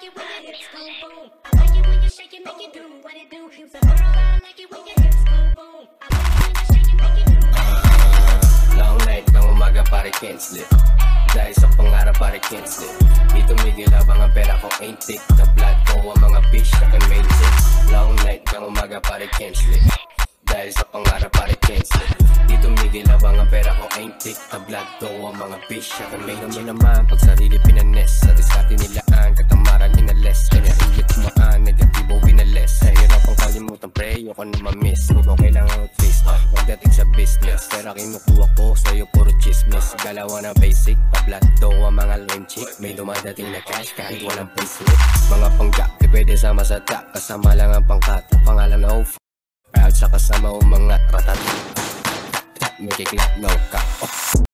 it when your hips go boom. I like it when you shake it, make it do what it do. Use a girl, I like it when your hips go boom. I like it when you shake it, make it do what it do. Long night ng umaga pare can't sleep. Dahil sa pangarap pare can't sleep. Di tumigil habang ang pera ko ain't thick. The blood ko ang mga bitch na kan main chick. Long night ng umaga pare can't sleep. Dahil sa pangarap pare can't sleep. Di tumigil habang ang pera ko ain't thick. The blood ko ang mga bitch na kan main chick. Naman pag sarili pinanes. Sa diskarte nilaan katamaran inales. Kanya ilit kumaan negatibo winales. Sa hirap ang kalimutan pre ayoko na ma-miss. Hindi ko kailangan mag-face pagdating sa business. Pera kinukuha ko sa'yo puro chismis. Galawan na basic tablat to ang mga lame chick. May dumadating na cash kahit walang payslip. Mga panggap di pwede sama sa tap. Kasama lang ang pangkata. Pangalan na proud sa kasama o mga ratat. Make it clap no cap.